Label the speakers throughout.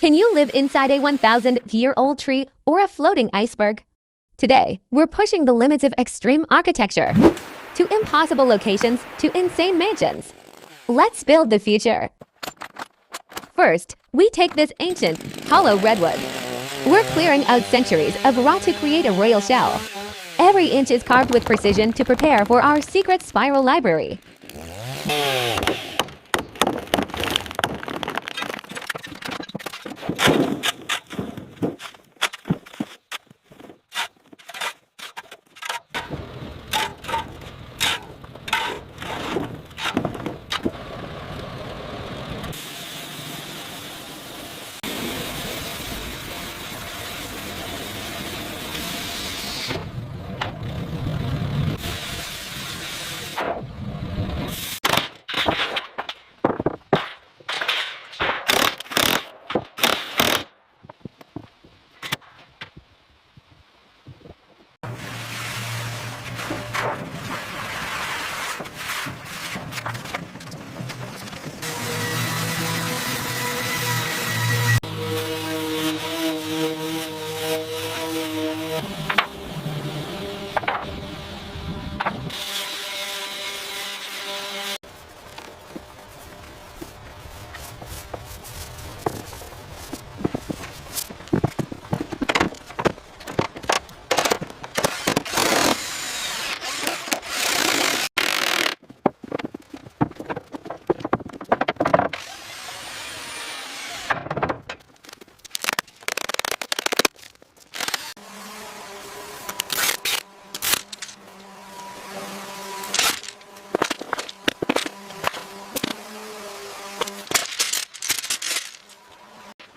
Speaker 1: Can you live inside a 1,000-year-old tree or a floating iceberg? Today, we're pushing the limits of extreme architecture to impossible locations to insane mansions. Let's build the future. First, we take this ancient, hollow redwood. We're clearing out centuries of rot to create a royal shell. Every inch is carved with precision to prepare for our secret spiral library.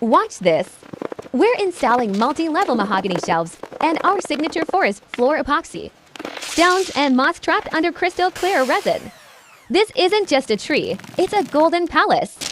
Speaker 1: Watch this! We're installing multi-level mahogany shelves and our signature forest floor epoxy. Stones and moss trapped under crystal clear resin. This isn't just a tree, it's a golden palace.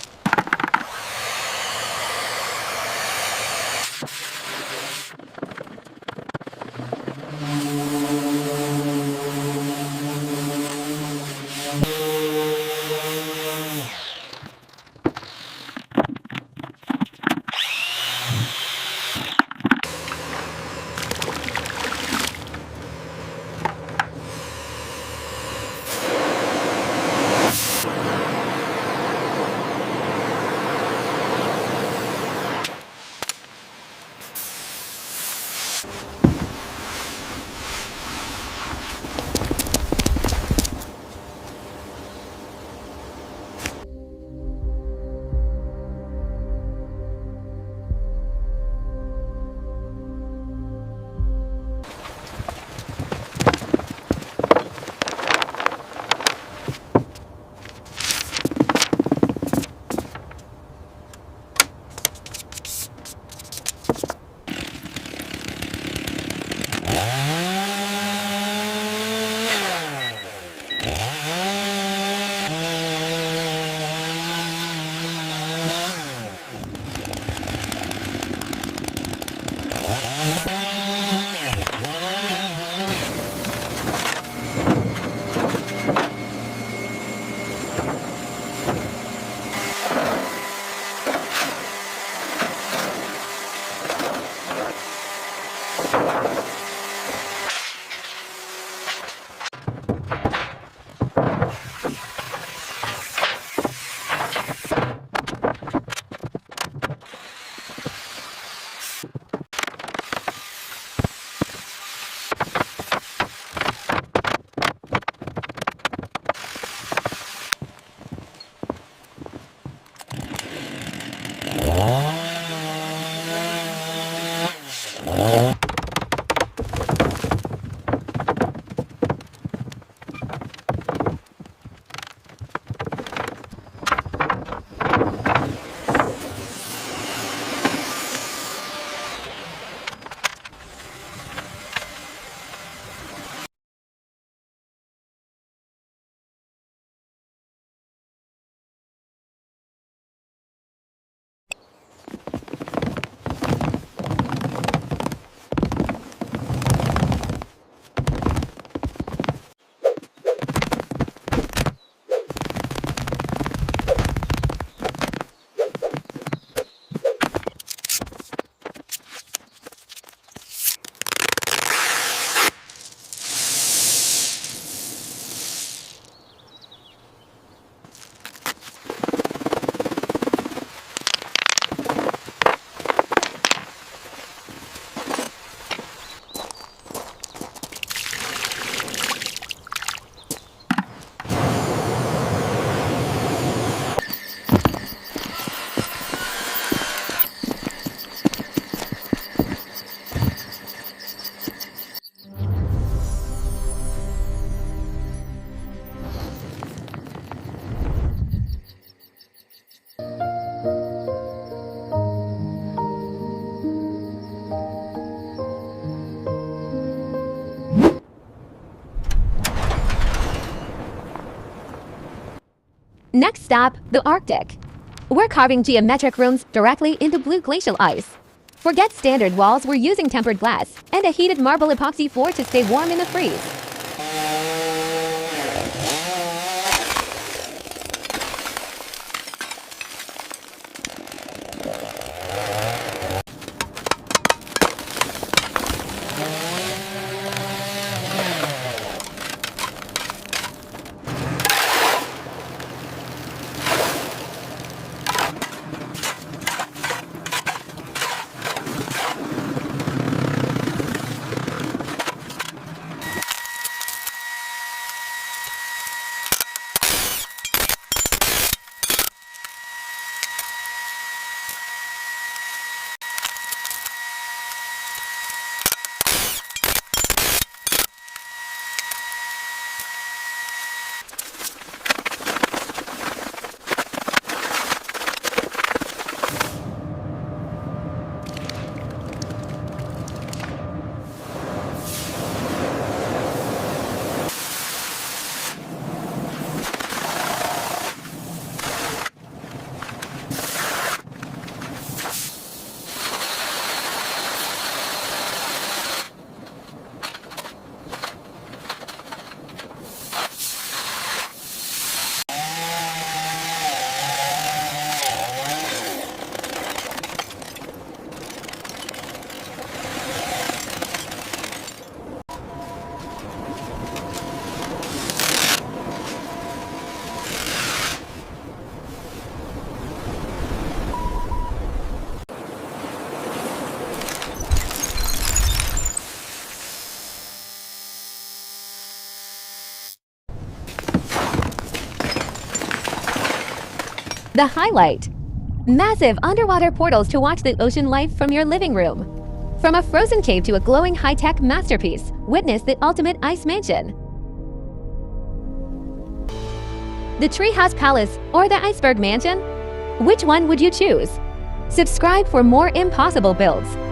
Speaker 1: Next stop, the Arctic. We're carving geometric rooms directly into blue glacial ice. Forget standard walls, we're using tempered glass and a heated marble epoxy floor to stay warm in the freeze. The highlight. Massive underwater portals to watch the ocean life from your living room. From a frozen cave to a glowing high-tech masterpiece, witness the ultimate ice mansion. The Treehouse Palace or the Iceberg Mansion? Which one would you choose? Subscribe for more impossible builds.